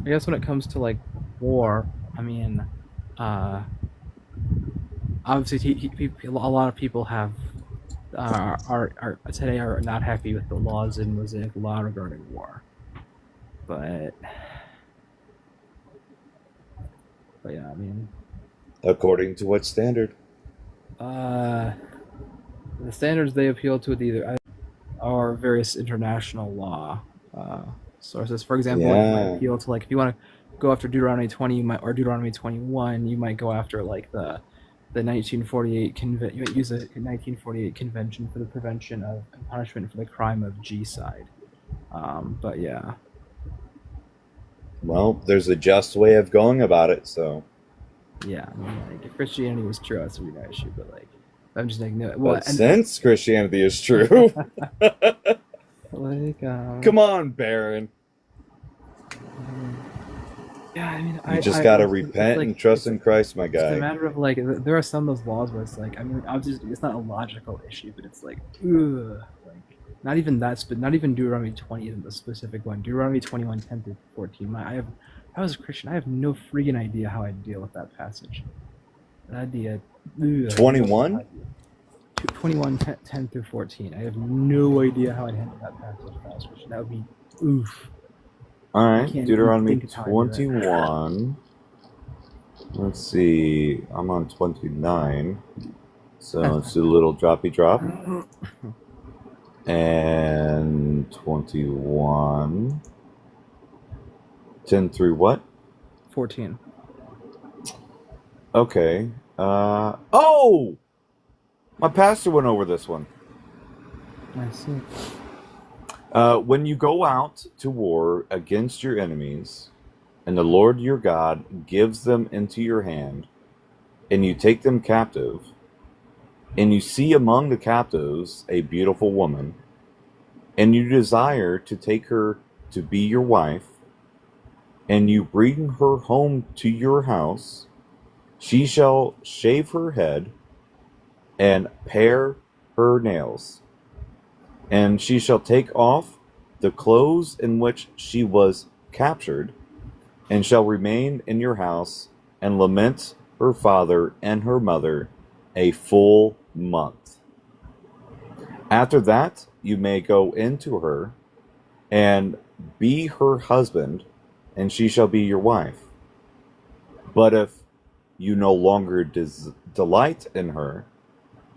I guess when it comes to like war, I mean, uh, obviously a lot of people have are today are not happy with the laws in Mosaic law regarding war. But yeah, I mean, According to what standard? uh, the standards they appeal to either are various international law uh, sources. For example, like you might Yeah. appeal to like if you want to go after Deuteronomy 20, you might or Deuteronomy 21, you might go after like the 1948 you might use a 1948 convention for the prevention of and punishment for the crime of G-side. But yeah, Well, there's a just way of going about it, so. yeah. I mean, like if Christianity was true, that's would be no issue. But like, I'm just like no. Well, But since Christianity is and true, like come on, Baron. um, yeah, I mean, You just gotta repent and trust in Christ, my it's a guy. matter of like there are some of those laws where it's like I mean obviously it's not a logical issue, but it's like ugh, like not even that, but not even Deuteronomy 20 isn't the specific one. Deuteronomy 21 10 through 14. I was a Christian. I have no freaking idea how I'd deal with that passage. That'd be a I have no idea how 21? I'd deal. 21 10 through 14. I have no idea how I'd handle that passage if I was Christian. That would be oof. All I right, can't even Deuteronomy think of how I'd do it. 21. Let's see. I'm on 29. So let's do a little droppy drop. And 21. 10 through what? 14. Okay. Oh! My pastor went over this one. I see. When you go out to war against your enemies, and the Lord your God gives them into your hand, and you take them captive, and you see among the captives a beautiful woman, and you desire to take her to be your wife, and you bring her home to your house, she shall shave her head and pare her nails, and she shall take off the clothes in which she was captured, and shall remain in your house and lament her father and her mother a full month. After that, you may go into her and be her husband, and she shall be your wife. But if you no longer delight in her,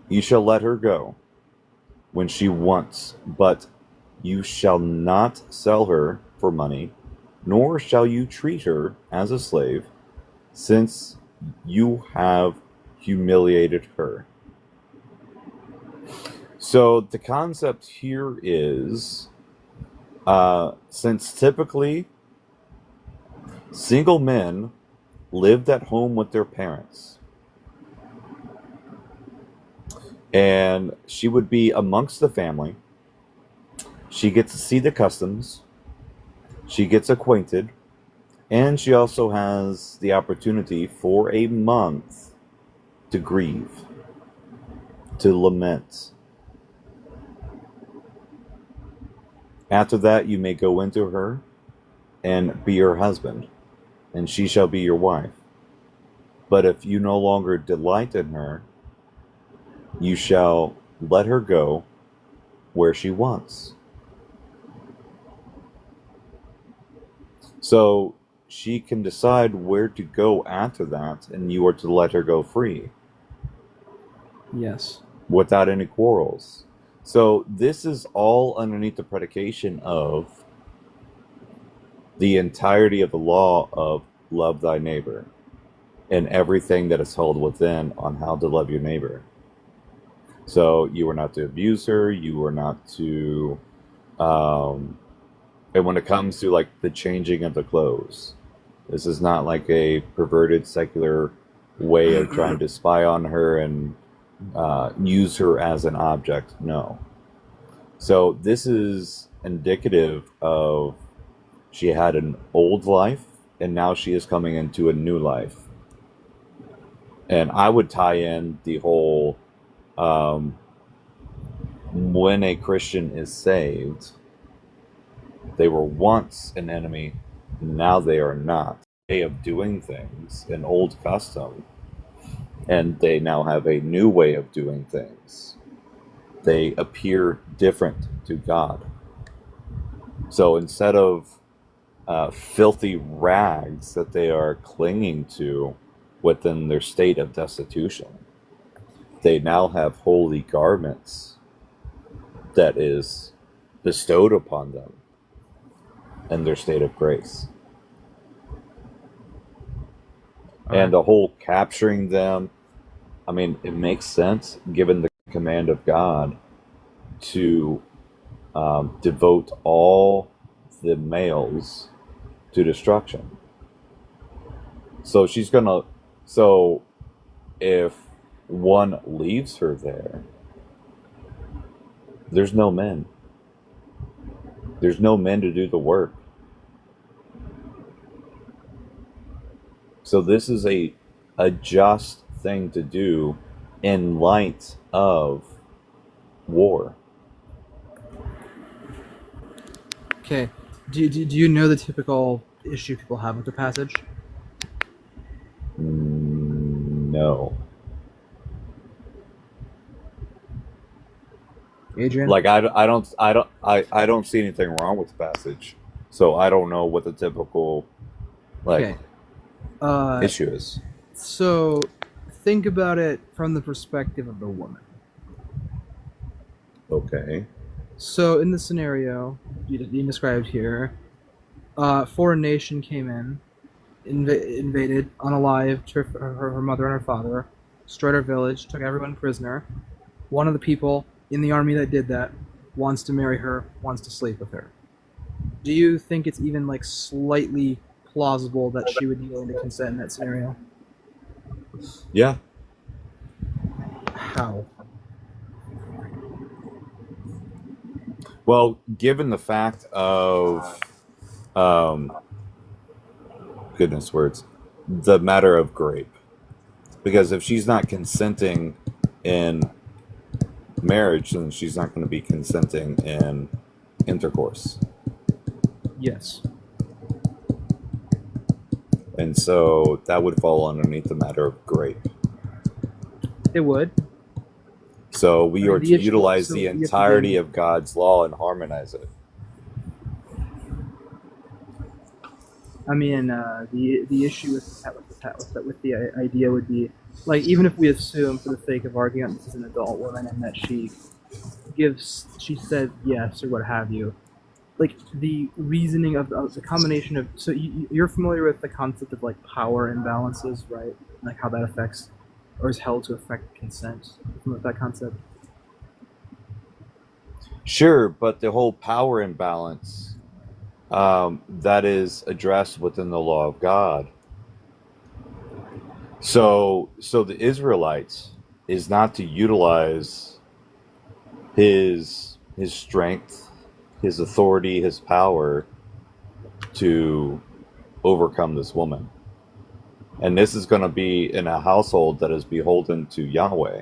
you shall let her go when she wants, but you shall not sell her for money, nor shall you treat her as a slave, since you have humiliated her. So the concept here is since typically single men lived at home with their parents, and she would be amongst the family, she gets to see the customs, she gets acquainted, and she also has the opportunity for a month to grieve, to lament. After that, you may go into her and be her husband, and she shall be your wife. But if you no longer delight in her, you shall let her go where she wants. So she can decide where to go after that, and you are to let her go free Yes. without any quarrels. So this is all underneath the predication of the entirety of the law of love thy neighbor and everything that is held within on how to love your neighbor. So you are not to abuse her, you are not to um and when it comes to like the changing of the clothes, this is not like a perverted secular way of trying to spy on her and use her as an object. No. So this is indicative of she had an old life and now she is coming into a new life. And I would tie in the whole um, when a Christian is saved, they were once an enemy, Now they are not. Way of doing things, an old custom, and they now have a new way of doing things. They appear different to God. So instead of filthy rags that they are clinging to within their state of destitution, they now have holy garments that is bestowed upon them in their state of grace. And Okay. the whole capturing them, I mean, it makes sense given the command of God to devote all the males to destruction. So she's gonna. So if one leaves her there, there's no men. There's no men to do the work. So this is a just thing to do in light of war. Okay. Do you know the typical issue people have with the passage? No. Adrian? Like I don't see anything wrong with the passage. So I don't know what the typical like Okay. Uh, issue is. so think about it from the perspective of the woman. Okay. So in the scenario you described here, foreign nation came in, invaded, unalived her mother and her father, destroyed her village, took everyone prisoner. One of the people in the army that did that wants to marry her, wants to sleep with her. Do you think it's even like slightly plausible that she would be willing to consent in that scenario? Yeah. How? Well, given the fact of um goodness words, the matter of grape. Because if she's not consenting in marriage, then she's not going to be consenting in intercourse. Yes. And so that would fall underneath the matter of grape. It would. So we I mean, are the to issue. utilize So the you have to entirety then. of God's law and harmonize it. I mean, the issue with the idea would be like even if we assume for the sake of argument this is an adult woman and that she said yes or what have you, like the reasoning of the combination of you're familiar with the concept of like power imbalances, right? Like how that affects or is held to affect consent. From that concept. Sure, but the whole power imbalance that is addressed within the law of God. So the Israelites is not to utilize his strength, his authority, his power to overcome this woman. And this is going to be in a household that is beholden to Yahweh.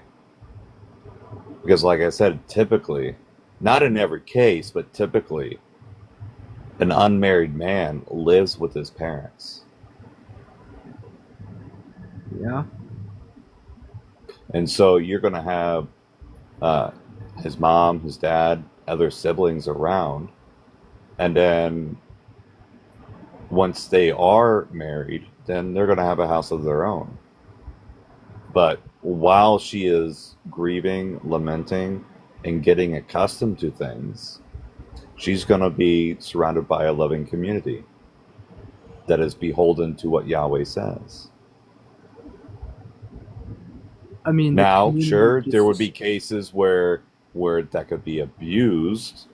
Because, like I said, typically, not in every case, but typically, an unmarried man lives with his parents. Yeah. And so you're going to have uh, his mom, his dad, other siblings around. And then once they are married, then they're going to have a house of their own. But while she is grieving, lamenting, and getting accustomed to things, she's going to be surrounded by a loving community that is beholden to what Yahweh says. I mean, the Now, community sure, there would be just. cases where that could be abused,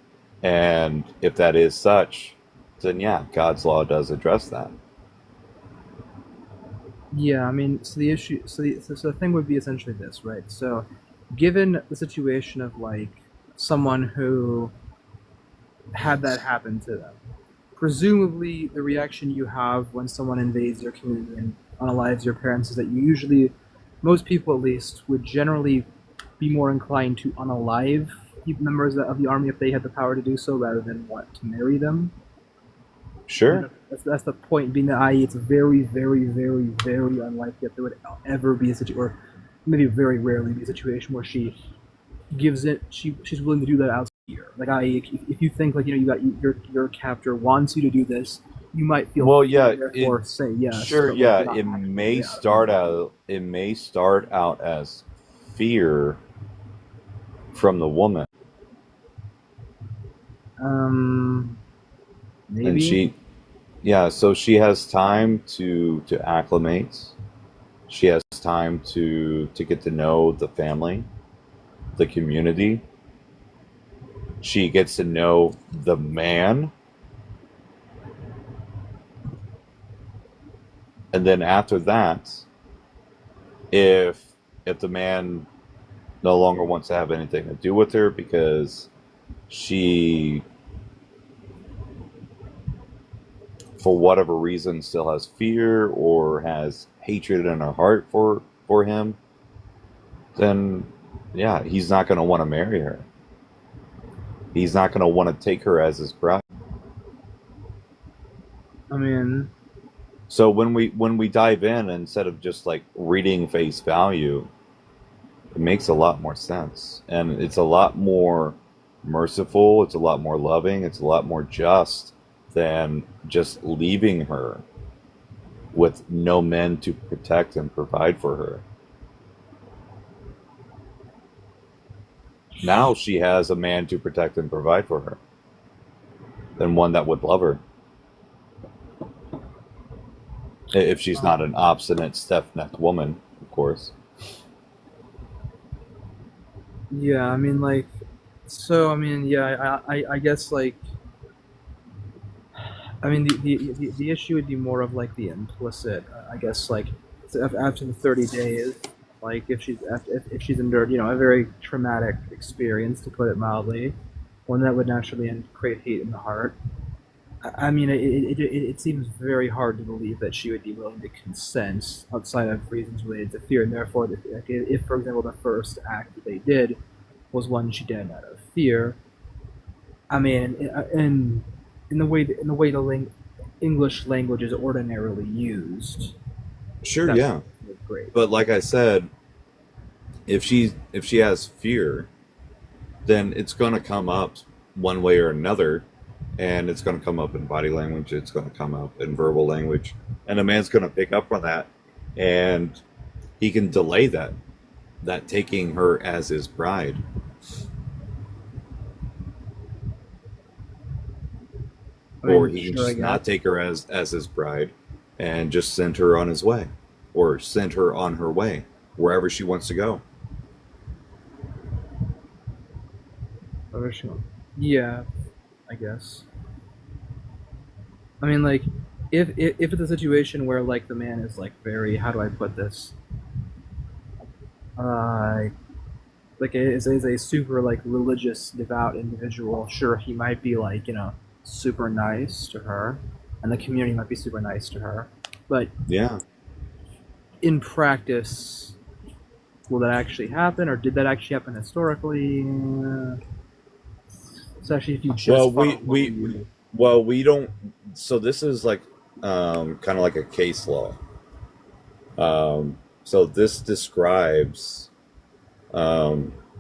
and if that is such, then yeah, God's law does address that. Yeah, I mean, so the issue, so the thing would be essentially this, right? So, given the situation of like someone who had that happen to them, presumably the reaction you have when someone invades your community and unalives your parents is that you usually, most people at least, would generally be more inclined to unalive members of the army if they had the power to do so, rather than want to marry them. Sure. That's the point being that, i.e., it's very, very, very, very unlikely that there would ever be a situation, or maybe very rarely be a situation where she gives it. She's willing to do that out of fear. Like, i.e., if you think, like, you got your captor wants you to do this, you might feel Well, fear, yeah, it therefore say yes, sure, but like yeah, not actually. Yeah, it may start out as fear from the woman, um, and maybe. so she has time to acclimate. She has time to get to know the family, the community. She gets to know the man, and then after that, if the man no longer wants to have anything to do with her because she, for whatever reason, still has fear or has hatred in her heart for him, then yeah, he's not going to want to marry her. He's not going to want to take her as his bride. I mean, So when we dive in, instead of just like reading face value, it makes a lot more sense, and it's a lot more merciful. It's a lot more loving. It's a lot more just than just leaving her with no men to protect and provide for her. Now she has a man to protect and provide for her, and one that would love her. If she's not an obstinate, stiff-necked woman, of course. yeah, I mean, like, so I mean, yeah, I guess, like, I mean, the issue would be more of like the implicit, I guess, like, so after the 30 days, like, if she's endured, a very traumatic experience, to put it mildly, one that would naturally create hate in the heart. I mean, it seems very hard to believe that she would be willing to consent outside of reasons related to fear, and therefore, if, for example, the first act that they did was one she did out of fear, I mean, in the way English language is ordinarily used, Sure, that's yeah, great. but like I said, if she has fear, then it's going to come up one way or another, and it's going to come up in body language. It's going to come up in verbal language, and a man's going to pick up on that, and he can delay that taking her as his bride. I Or mean, he can sure, I just guess. not take her as his bride and just send her on his way, or send her on her way wherever she wants to go. Original. Yeah, I guess. I mean, like, if it's a situation where, like, the man is, like, very, how do I put this? Uh, like, is a super, like, religious, devout individual. Sure, he might be, like, super nice to her, and the community might be super nice to her, but Yeah. in practice, will that actually happen, or did that actually happen historically? Especially if you just Well, follow what we. we don't. So this is like kind of like a case law. So this describes.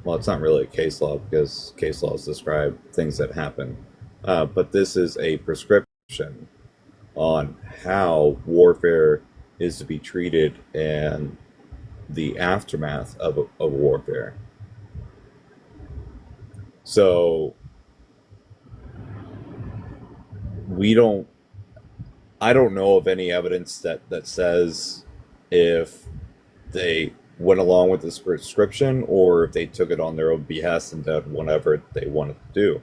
Well, it's not really a case law because case laws describe things that happen, but this is a prescription on how warfare is to be treated and the aftermath of warfare. So we don't. I don't know of any evidence that says if they went along with this prescription or if they took it on their own behest and did whatever they wanted to do.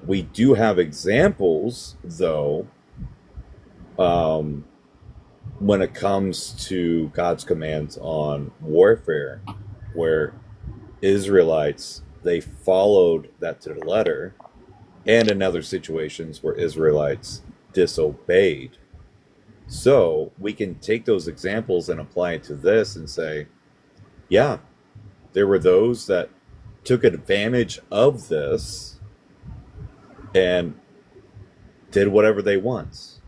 We do have examples, though, um, when it comes to God's commands on warfare, where Israelites they followed that to the letter, and in other situations where Israelites disobeyed. So we can take those examples and apply it to this and say, yeah, there were those that took advantage of this and did whatever they want.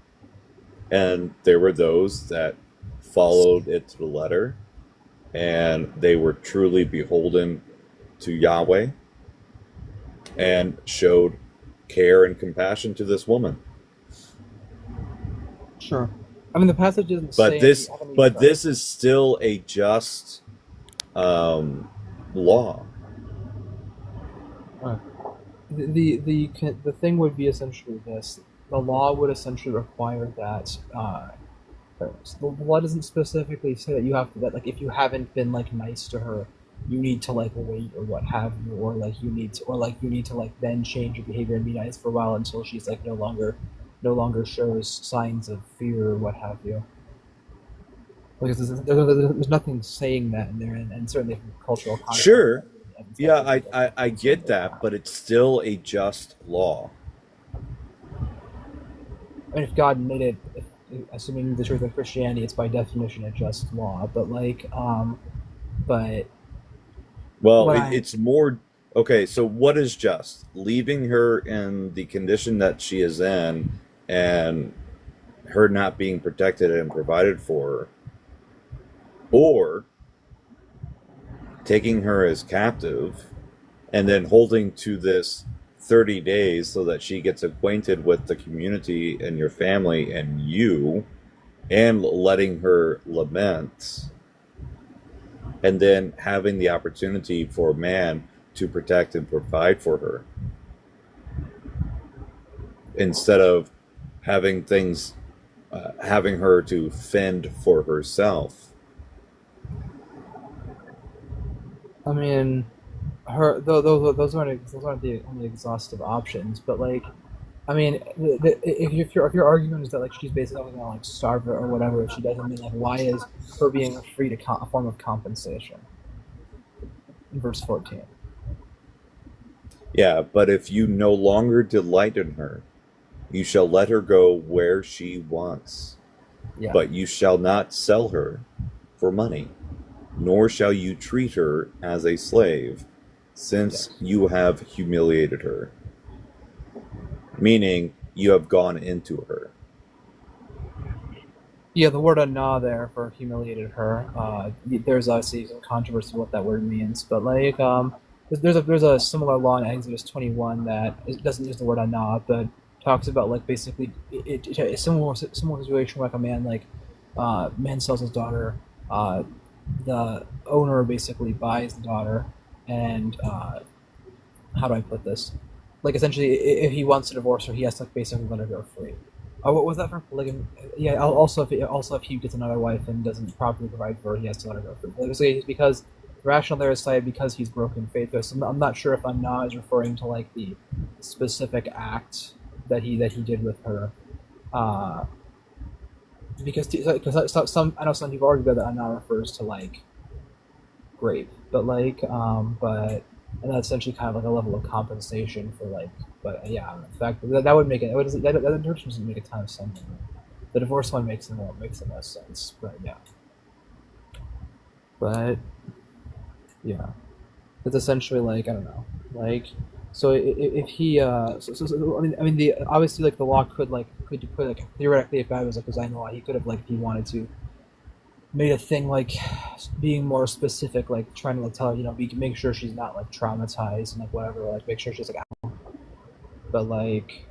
And there were those that followed it to the letter, and they were truly beholden to Yahweh and showed care and compassion to this woman. Sure. I mean, the passage doesn't But say this, have any. but this is still a just law. The thing would be essentially this: the law would essentially require that. The law doesn't specifically say that you have to that like if you haven't been like nice to her, you need to like wait or what have you, or like you need to like then change your behavior and be nice for a while until she's like no longer shows signs of fear or what have you. Because there's nothing saying that in there, and certainly from cultural context. Sure, yeah, I get that, but it's still a just law. I mean, if God made it, assuming the truth of Christianity, it's by definition a just law. But but Well, what I it's more okay. So, what is just? Leaving her in the condition that she is in, and her not being protected and provided for, or taking her as captive and then holding to this 30 days so that she gets acquainted with the community and your family and you, and letting her lament, and then having the opportunity for man to protect and provide for her instead of having things having her to fend for herself. I mean, those aren't the only exhaustive options. But like, I mean, if your argument is that like she's basically gonna like starve her or whatever if she doesn't, mean like why is her being free to a form of compensation? In verse 14. Yeah, but if you no longer delight in her, you shall let her go where she wants, Yeah. but you shall not sell her for money, nor shall you treat her as a slave, since Yes. you have humiliated her. Meaning, you have gone into her. Yeah, the word "anah" there for humiliated her. There's obviously some controversy what that word means, but like, there's a similar law in Exodus 21 that it doesn't use the word "anah," but talks about like basically a similar situation like a man man sells his daughter, uh, the owner basically buys the daughter, and how do I put this? Like essentially, if he wants to divorce her, he has to like, basically let her go free. Oh, what was that for polygamy? Yeah. Also, if he gets another wife and doesn't properly provide for her, he has to let her go free. Basically, because the rationale there is cited because he's broken faith. So I'm not sure if "anah" is referring to like the specific act that he did with her. Uh, because some I know some people argue that "anah" refers to like rape, but and that's essentially kind of like a level of compensation for like, but yeah, the fact that would make it, that interpretation doesn't make a ton of sense. The divorce one makes the most sense, but yeah, but yeah, it's essentially like I don't know, like so if he I mean the obviously like the law could like theoretically if I was like design law he could have like if he wanted to made a thing like being more specific, like trying to like tell her, make sure she's not like traumatized and like whatever, like make sure she's like, but like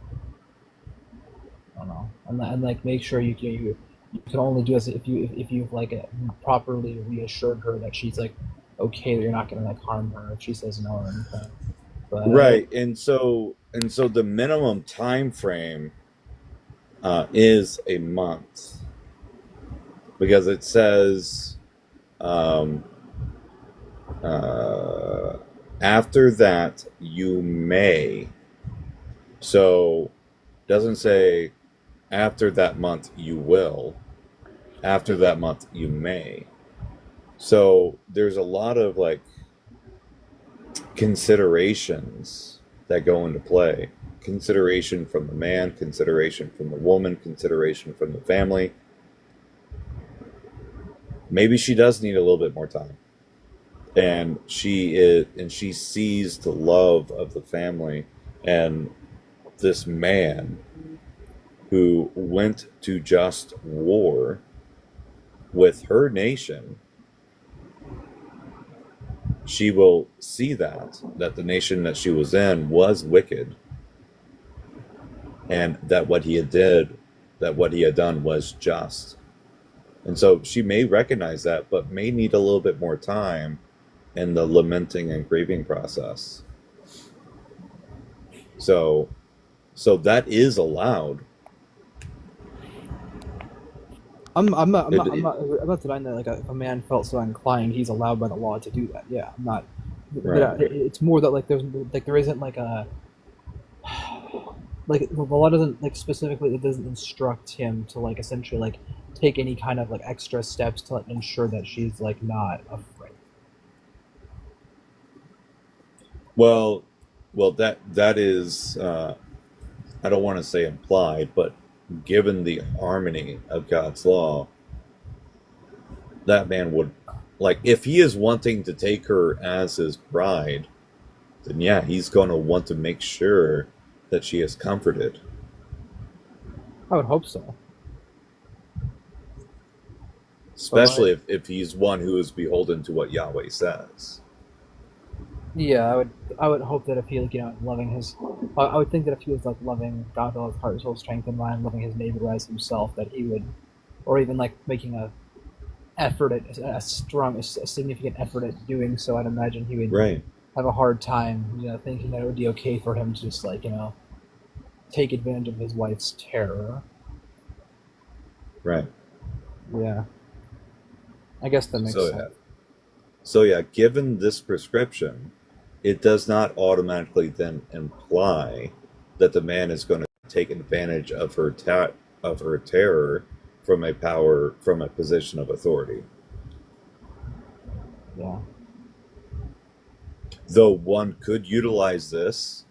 I don't know, and like make sure you can only do this if you've like properly reassured her that she's like okay, that you're not gonna like harm her if she says no or anything. But Right, and so the minimum time frame is a month because it says um, uh, after that you may. So doesn't say after that month you will. After that month you may. So there's a lot of like considerations that go into play. Consideration from the man, consideration from the woman, consideration from the family. Maybe she does need a little bit more time. And she sees the love of the family and this man who went to just war with her nation, she will see that the nation that she was in was wicked, and that what he had done was just. And so she may recognize that, but may need a little bit more time in the lamenting and grieving process. So that is allowed. I'm not denying that. Like, if a man felt so inclined, he's allowed by the law to do that. Yeah, I'm not. But Right. it's more that like there isn't like a like the law doesn't like specifically, it doesn't instruct him to like essentially like take any kind of like extra steps to like ensure that she's like not afraid. Well, that is, I don't want to say implied, but given the harmony of God's law, that man would, like, if he is wanting to take her as his bride, then yeah, he's going to want to make sure that she is comforted. I would hope so. Especially if he's one who is beholden to what Yahweh says. Yeah, I would hope that if he like loving his, I would think that if he was like loving God with all his heart, soul, strength, and mind, loving his neighbor as himself, that he would, or even like making a effort at a significant effort at doing so. I'd imagine he would Right, have a hard time, thinking that it would be okay for him to just like take advantage of his wife's terror. right. Yeah, I guess that makes So sense. yeah. So yeah, given this prescription, it does not automatically then imply that the man is going to take advantage of of her terror from a position of authority. Yeah, Though one could utilize this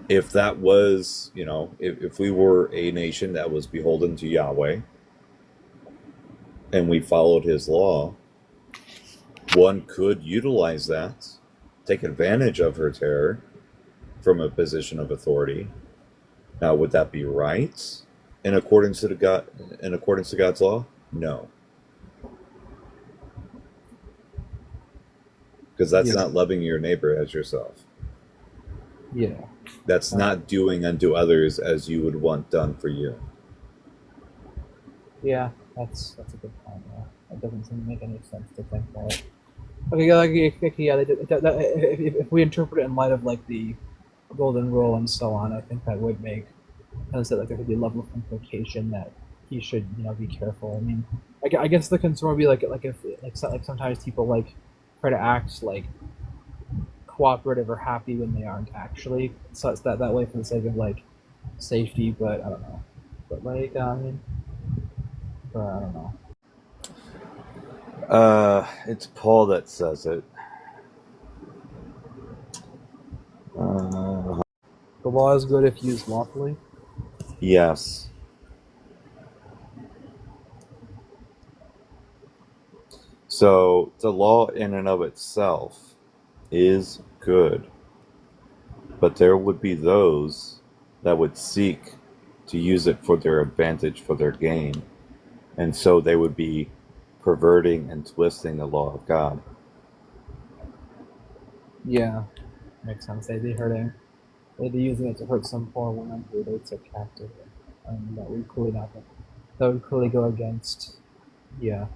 if that was, if we were a nation that was beholden to Yahweh and we followed his law, one could utilize that, take advantage of her terror from a position of authority. Now, would that be right in accordance to God's law? No, because that's yeah, not loving your neighbor as yourself. yeah. That's not doing unto others as you would want done for you. Yeah, that's a good point. Yeah, that doesn't seem to make any sense to think that. Okay, yeah, yeah. If we interpret it in light of like the golden rule and so on, I think that would make sense that like there could be a level of implication that he should be careful. I mean, I guess the concern would be like if like sometimes people like try to act like cooperative or happy when they aren't actually. So it's that way for the sake of like safety, but I don't know. But like I mean, but I don't know. It's Paul that says it. Uh, The law is good if used lawfully. yes. So the law in and of itself is good, but there would be those that would seek to use it for their advantage, for their gain, and so they would be perverting and twisting the law of God. Yeah, makes sense. They'd be using it to hurt some poor woman who they took captive. That would clearly not. That would clearly go against. Yeah.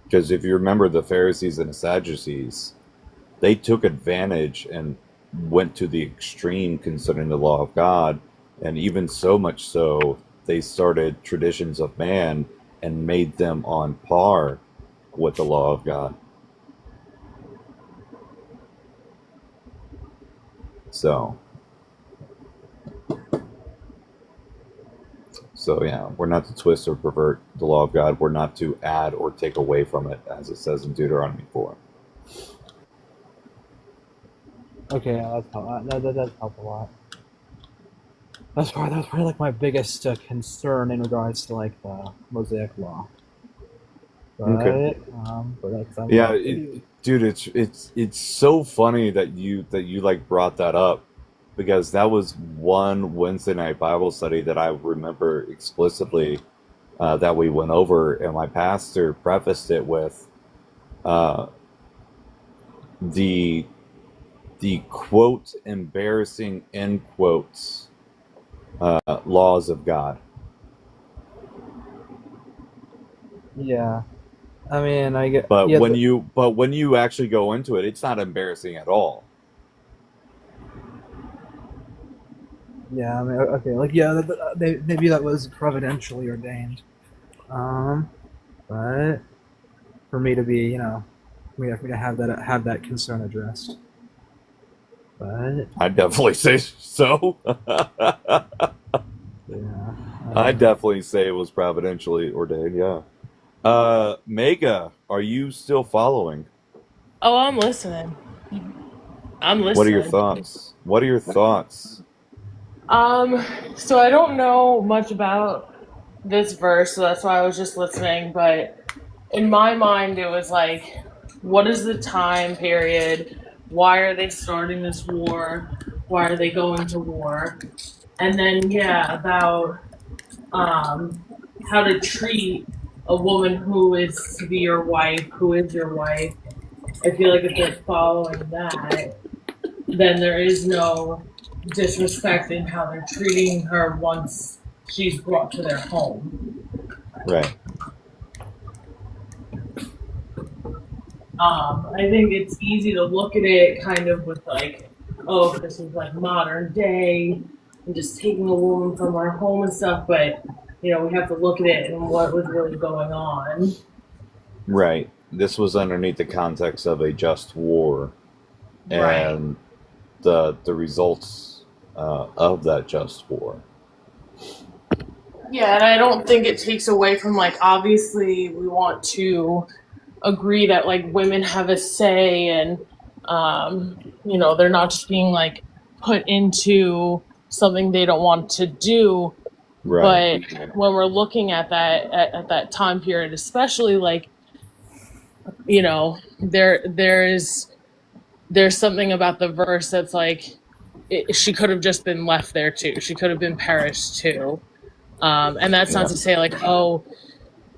Because if you remember the Pharisees and the Sadducees, they took advantage and went to the extreme concerning the law of God, and even so much so, they started traditions of man and made them on par with the law of God. So yeah, we're not to twist or pervert the law of God. We're not to add or take away from it, as it says in Deuteronomy 4. Okay, that does help a lot. That's probably like my biggest concern in regards to like the Mosaic law. Okay. But that's Yeah, dude, it's so funny that you like brought that up, because that was one Wednesday night Bible study that I remember explicitly that we went over, and my pastor prefaced it with uh, the quote embarrassing end quotes laws of God. Yeah. I mean, I get. But Yeah. when you actually go into it, it's not embarrassing at all. Yeah. I mean, okay. Like, yeah. Maybe that was providentially ordained. But for me to be, for me to have that concern addressed. But I definitely say so. yeah. I definitely say it was providentially ordained. Yeah. Mega, are you still following? Oh, I'm listening. I'm What are your listening. thoughts? What are your thoughts? So I don't know much about this verse, so that's why I was just listening, but in my mind it was like, what is the time period? Why are they starting this war? Why are they going to war? And then yeah, about um how to treat a woman who is to be your wife, who is your wife. I feel like if they're following that, then there is no disrespect in how they're treating her once she's brought to their home. Right. I think it's easy to look at it kind of with like, oh, this is like modern day and just taking a woman from her home and stuff, but we have to look at it and what was really going on. Right. This was underneath the context of a just war Right. and the results of that just war. Yeah, and I don't think it takes away from like obviously we want to agree that like women have a say and they're not just being like put into something they don't want to do, Right. but when we're looking at that at that time period especially like there's something about the verse that's like she could have just been left there too, she could have been perished too, and that's not Yeah. to say like, oh,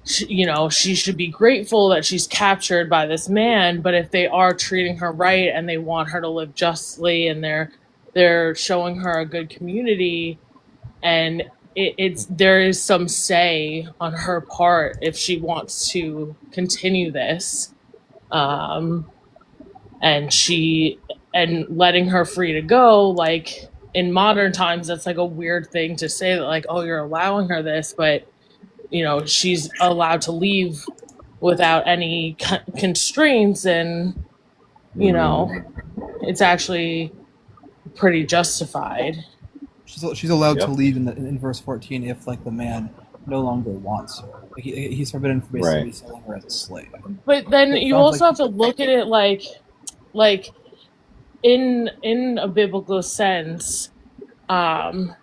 she should be grateful that she's captured by this man, but if they are treating her right and they want her to live justly and they're showing her a good community, and it's there is some say on her part if she wants to continue this, um, and letting her free to go, like in modern times that's like a weird thing to say that like, oh, you're allowing her this, but she's allowed to leave without any constraints, and Mm-hmm. it's actually pretty justified. She's allowed to Yep. leave in verse 14 if like the man no longer wants her. Like, he's forbidden from basically Right. selling her as a slave. But then So it you sounds like also have to look at it like in a biblical sense, um,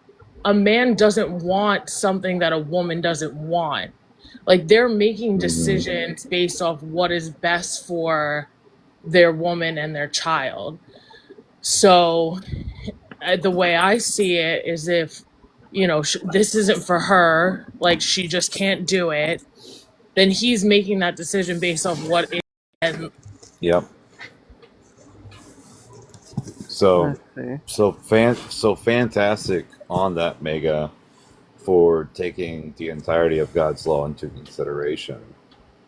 a man doesn't want something that a woman doesn't want. Like they're making Mm-hmm. decisions based off what is best for their woman and their child. So the way I see it is if, this isn't for her, like she just can't do it, then he's making that decision based off what is. And Yep. I So see. so fantastic on that, Mega, for taking the entirety of God's law into consideration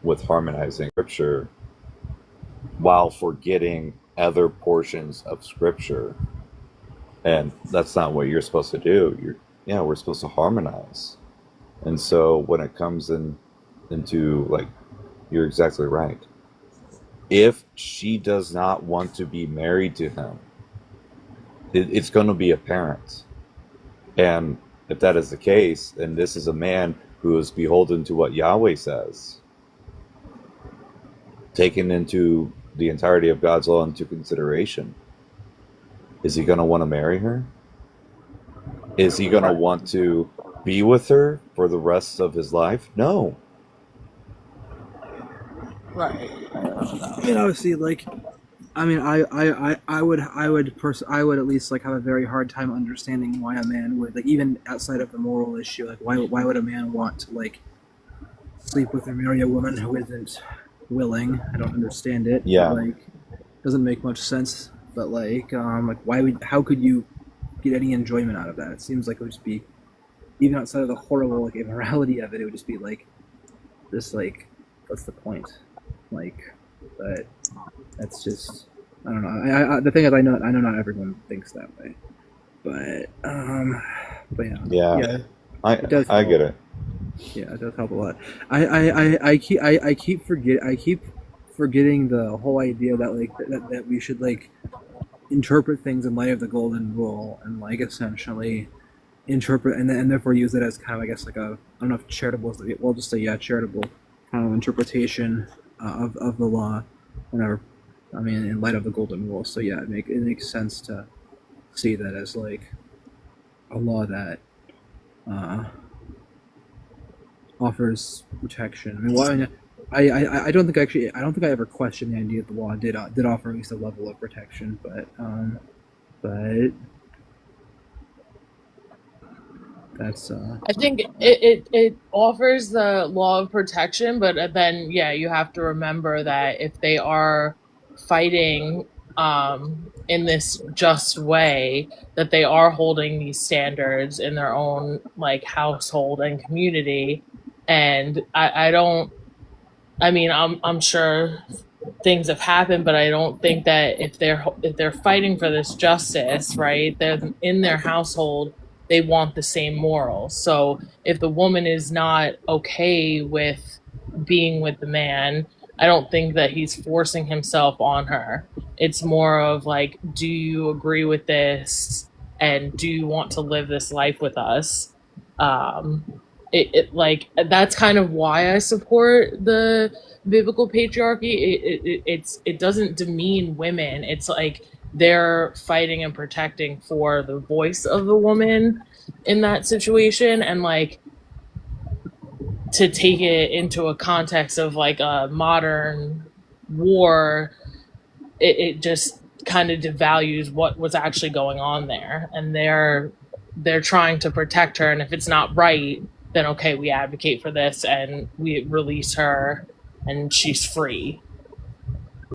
with harmonizing scripture while forgetting other portions of scripture. And that's not what you're supposed to do. We're supposed to harmonize. And so when it comes into like, you're exactly right. If she does not want to be married to him, it's going to be apparent. And if that is the case, then this is a man who is beholden to what Yahweh says, taken into the entirety of God's law into consideration. Is he going to want to marry her? Is he going to want to be with her for the rest of his life? No. right. I mean, obviously, like I mean, I would at least like have a very hard time understanding why a man would like, even outside of the moral issue, like why would a man want to like sleep with or marry a woman who isn't willing? I don't understand it. Yeah. Like, doesn't make much sense. But like why would? How could you get any enjoyment out of that? It seems like it would just be, even outside of the horrible like immorality of it, it would just be like, just like, what's the point? Like, but that's just, I don't know. The thing is, I know not everyone thinks that way, but yeah, Yeah. it does. I get it. Yeah, it does help a lot. I keep forgetting the whole idea that like that we should like interpret things in light of the golden rule and like essentially interpret and therefore use it as kind of, I guess, like a, I don't know if charitable is the, we'll just say, yeah, charitable kind of interpretation of the law whenever, I mean, in light of the golden rule. So yeah, it makes sense to see that as like a law that offers protection. I mean, well, I don't think I don't think I ever questioned the idea that the law did offer at least a level of protection, but that's I think it offers the law of protection, but then yeah, you have to remember that if they are fighting in this just way, that they are holding these standards in their own like household and community, and I don't. I mean, I'm sure things have happened, but I don't think that if they're fighting for this justice, right? They're in their household, they want the same morals. So if the woman is not okay with being with the man, I don't think that he's forcing himself on her. It's more of like, do you agree with this, and do you want to live this life with us? It like, that's kind of why I support the biblical patriarchy. It doesn't demean women. It's like they're fighting and protecting for the voice of the woman in that situation, and like to take it into a context of like a modern war, it just kind of devalues what was actually going on there, and they're trying to protect her, and if it's not right, then okay, we advocate for this and we release her and she's free.